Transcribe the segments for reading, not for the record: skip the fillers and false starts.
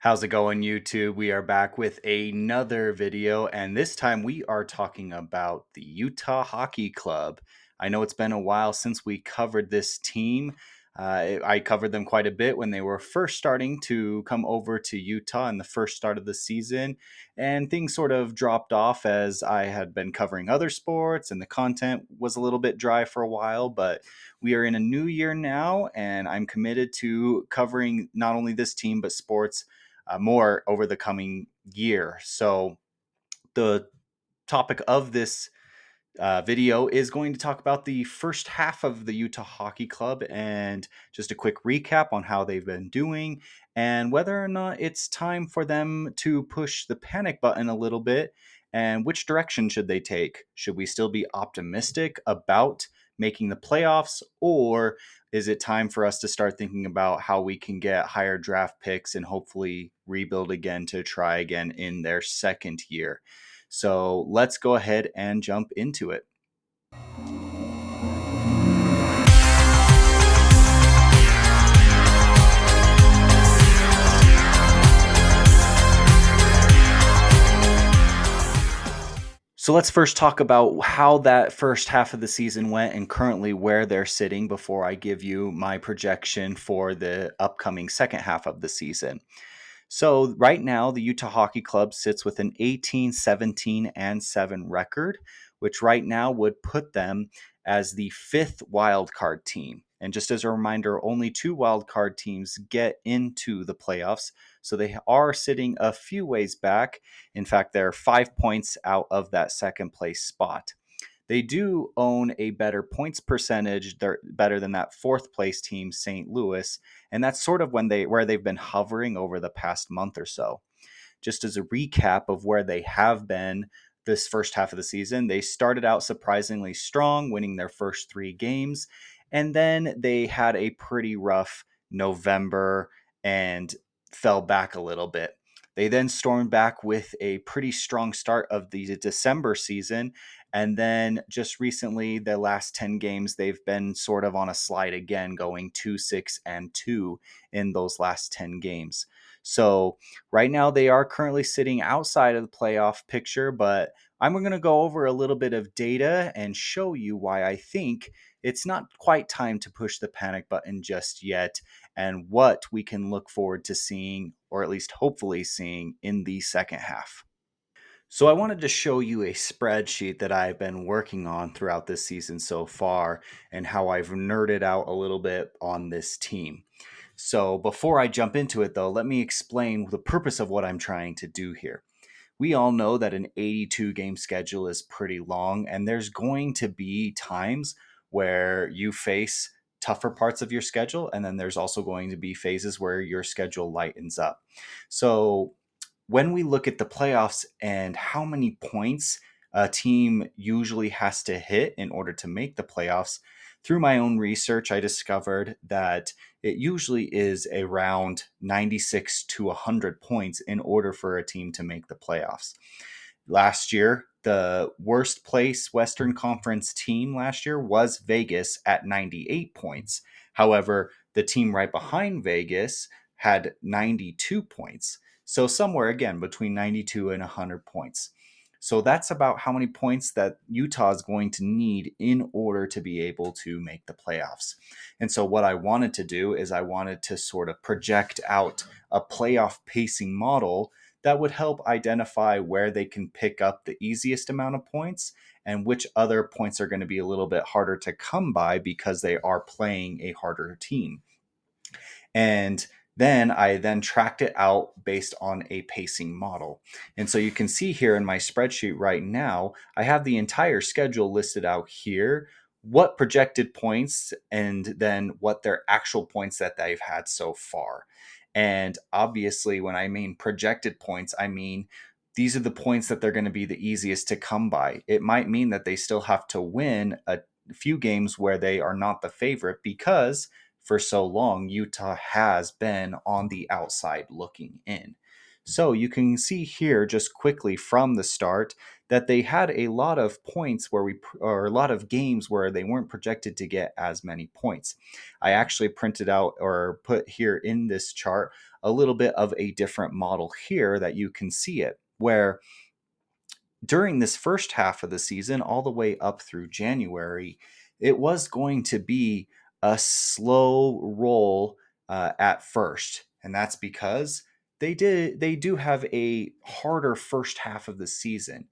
How's it going, YouTube? We are back with another video, and this time we are talking about the Utah Hockey Club. I know it's been a while since we covered this team. I covered them quite a bit when they were first starting to come over to Utah in the first start of the season, and things sort of dropped off as I had been covering other sports, and the content was a little bit dry for a while, but we are in a new year now, and I'm committed to covering not only this team, but sports more over the coming year. So, the topic of this video is going to talk about the first half of the Utah Hockey Club and just a quick recap on how they've been doing and whether or not it's time for them to push the panic button a little bit and which direction should they take. Should we still be optimistic about making the playoffs, or is it time for us to start thinking about how we can get higher draft picks and hopefully rebuild again to try again in their second year? So let's go ahead and jump into it. So let's first talk about how that first half of the season went and currently where they're sitting before I give you my projection for the upcoming second half of the season. So right now, the Utah Hockey Club sits with an 18, 17, and 7 record, which right now would put them as the fifth wildcard team. And just as a reminder, only two wildcard teams get into the playoffs. So they are sitting a few ways back. In fact, they're 5 points out of that second place spot. They do own a better points percentage. They're better than that fourth place team, St. Louis, and that's sort of where they've been hovering over the past month or so. Just as a recap of where they have been this first half of the season, they started out surprisingly strong, winning their first three games, and then they had a pretty rough November and fell back a little bit. They then stormed back with a pretty strong start of the December season. And then just recently, the last 10 games, they've been sort of on a slide again, going 2-6-2 in those last 10 games. So right now, they are currently sitting outside of the playoff picture, but I'm going to go over a little bit of data and show you why I think it's not quite time to push the panic button just yet, and what we can look forward to seeing, or at least hopefully seeing, in the second half. So I wanted to show you a spreadsheet that I've been working on throughout this season so far and how I've nerded out a little bit on this team. So before I jump into it though, let me explain the purpose of what I'm trying to do here. We all know that an 82 game schedule is pretty long, and there's going to be times where you face tougher parts of your schedule, and then there's also going to be phases where your schedule lightens up. So when we look at the playoffs and how many points a team usually has to hit in order to make the playoffs, through my own research, I discovered that it usually is around 96 to 100 points in order for a team to make the playoffs. Last year, the worst place Western Conference team last year was Vegas at 98 points. However, the team right behind Vegas had 92 points. So somewhere again between 92 and 100 points. So that's about how many points that Utah is going to need in order to be able to make the playoffs. And so what I wanted to do is I wanted to sort of project out a playoff pacing model that would help identify where they can pick up the easiest amount of points and which other points are going to be a little bit harder to come by because they are playing a harder team. And then I then tracked it out based on a pacing model. And so you can see here in my spreadsheet right now, I have the entire schedule listed out here, what projected points, and then what their actual points that they've had so far. And obviously, when I mean projected points, I mean these are the points that they're going to be the easiest to come by. It might mean that they still have to win a few games where they are not the favorite because for so long, Utah has been on the outside looking in. So you can see here just quickly from the start that they had a lot of points or a lot of games where they weren't projected to get as many points. I actually printed out or put here in this chart a little bit of a different model here that you can see it, where during this first half of the season, all the way up through January, it was going to be a slow roll at first, and that's because they do have a harder first half of the season.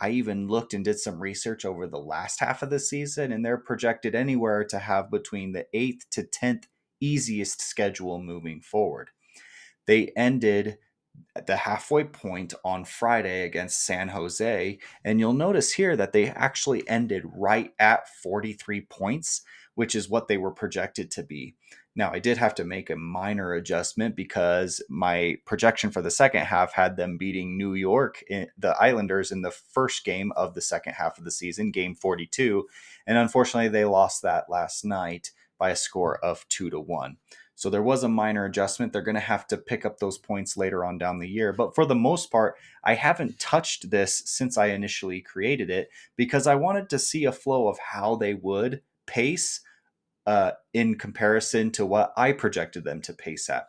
I even looked and did some research over the last half of the season, and they're projected anywhere to have between the 8th to 10th easiest schedule moving forward. They ended at the halfway point on Friday against San Jose. And you'll notice here that they actually ended right at 43 points, which is what they were projected to be. Now, I did have to make a minor adjustment because my projection for the second half had them beating New York, the Islanders, in the first game of the second half of the season, game 42. And unfortunately, they lost that last night by a score of 2-1. So there was a minor adjustment. They're going to have to pick up those points later on down the year. But for the most part, I haven't touched this since I initially created it because I wanted to see a flow of how they would pace in comparison to what I projected them to pace at.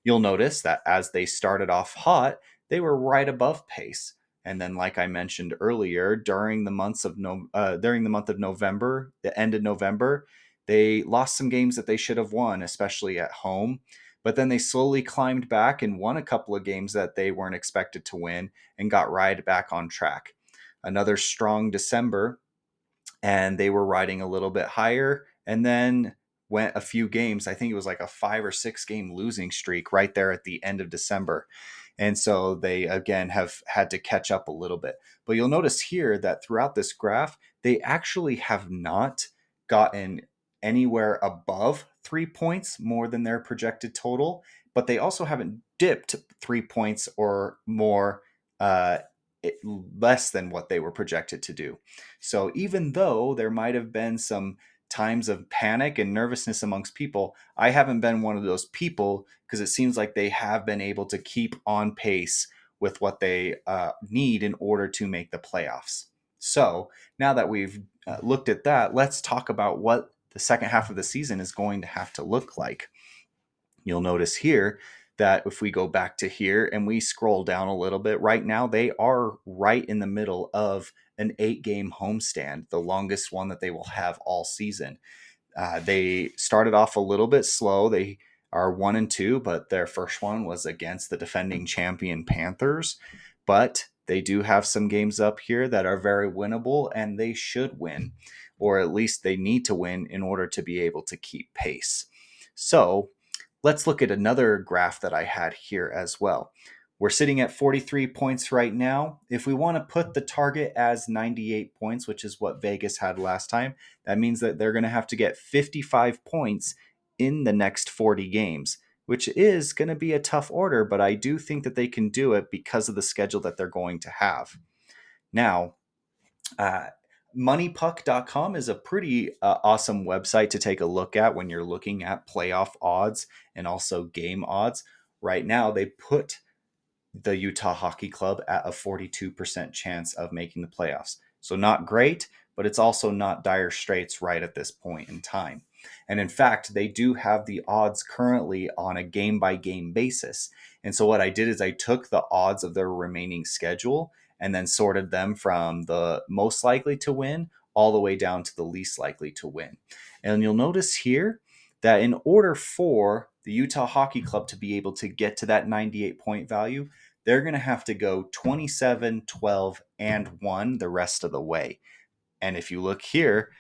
You'll notice that as they started off hot, they were right above pace. And then, like I mentioned earlier, during the during the month of November, the end of November, they lost some games that they should have won, especially at home. But then they slowly climbed back and won a couple of games that they weren't expected to win and got right back on track. Another strong December, and they were riding a little bit higher, and then went a few games. I think it was like a 5 or 6 game losing streak right there at the end of December. And so they again have had to catch up a little bit. But you'll notice here that throughout this graph, they actually have not gotten anywhere above 3 points more than their projected total, but they also haven't dipped 3 points or more uh, less than what they were projected to do. So even though there might have been some times of panic and nervousness amongst people, I haven't been one of those people because it seems like they have been able to keep on pace with what they need in order to make the playoffs. So now that we've looked at that, let's talk about what the second half of the season is going to have to look like. You'll notice here that if we go back to here and we scroll down a little bit, right now they are right in the middle of an 8-game homestand, the longest one that they will have all season. They started off a little bit slow. They are 1-2, but their first one was against the defending champion Panthers. But they do have some games up here that are very winnable, and they should win, or at least they need to win in order to be able to keep pace. So let's look at another graph that I had here as well. We're sitting at 43 points right now. If we want to put the target as 98 points, which is what Vegas had last time, that means that they're going to have to get 55 points in the next 40 games, which is going to be a tough order, but I do think that they can do it because of the schedule that they're going to have. Now, uh, moneypuck.com is a pretty awesome website to take a look at when you're looking at playoff odds and also game odds. Right now, they put the Utah Hockey Club at a 42% chance of making the playoffs. So not great, but it's also not dire straits right at this point in time. And in fact, they do have the odds currently on a game by game basis. And so what I did is I took the odds of their remaining schedule and then sorted them from the most likely to win all the way down to the least likely to win. And you'll notice here that in order for the Utah Hockey Club to be able to get to that 98 point value, they're going to have to go 27, 12, and 1 the rest of the way. And if you look here,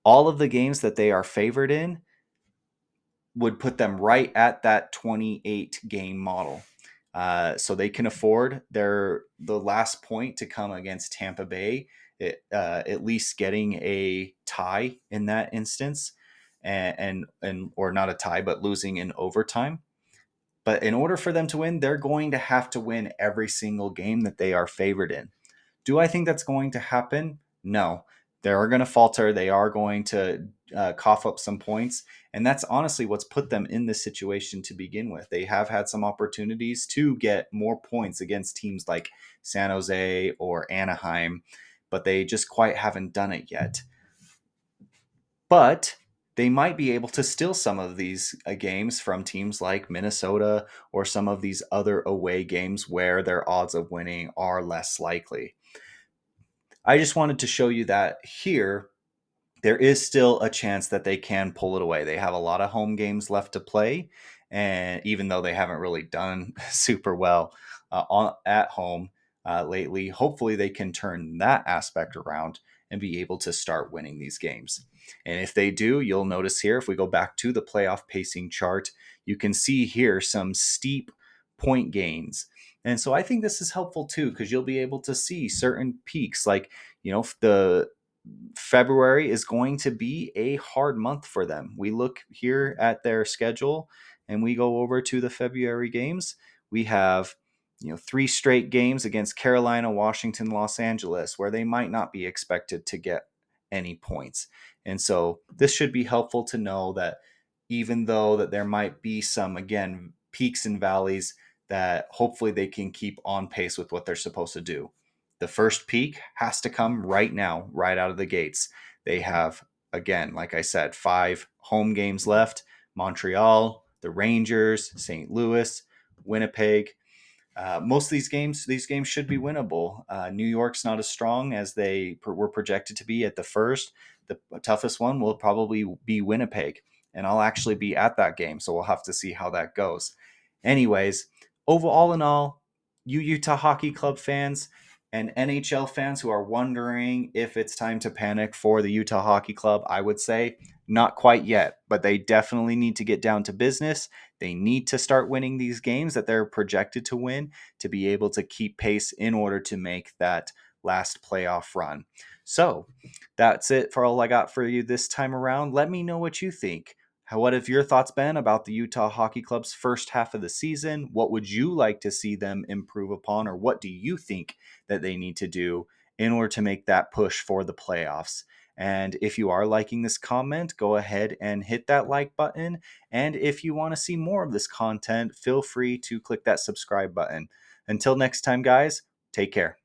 all of the games that they are favored in would put them right at that 28 game model. So they can afford the last point to come against Tampa Bay, at least getting a tie in that instance, and or not a tie, but losing in overtime. But in order for them to win, they're going to have to win every single game that they are favored in. Do I think that's going to happen? No. They are going to falter. They are going to cough up some points. And that's honestly what's put them in this situation to begin with. They have had some opportunities to get more points against teams like San Jose or Anaheim, but they just quite haven't done it yet. But they might be able to steal some of these games from teams like Minnesota or some of these other away games where their odds of winning are less likely. I just wanted to show you that here there is still a chance that they can pull it away. They have a lot of home games left to play, and even though they haven't really done super well at home lately, hopefully they can turn that aspect around and be able to start winning these games. And if they do, you'll notice here, if we go back to the playoff pacing chart, you can see here some steep point gains. And so I think this is helpful too, because you'll be able to see certain peaks, like, the February is going to be a hard month for them. We look here at their schedule and we go over to the February games. We have, three straight games against Carolina, Washington, Los Angeles, where they might not be expected to get any points. And so this should be helpful to know that even though that there might be some, again, peaks and valleys, that hopefully they can keep on pace with what they're supposed to do. The first peak has to come right now, right out of the gates. They have, again, like I said, 5 home games left: Montreal, the Rangers, St. Louis, Winnipeg. Most of these games should be winnable. New York's not as strong as they were projected to be at the first. The toughest one will probably be Winnipeg, and I'll actually be at that game, so we'll have to see how that goes. Anyways, overall in all, you Utah Hockey Club fans and NHL fans who are wondering if it's time to panic for the Utah Hockey Club, I would say not quite yet, but they definitely need to get down to business. They need to start winning these games that they're projected to win to be able to keep pace in order to make that last playoff run. So that's it for all I got for you this time around. Let me know what you think. What have your thoughts been about the Utah Hockey Club's first half of the season? What would you like to see them improve upon, or what do you think that they need to do in order to make that push for the playoffs? And if you are liking this comment, go ahead and hit that like button. And if you want to see more of this content, feel free to click that subscribe button. Until next time, guys, take care.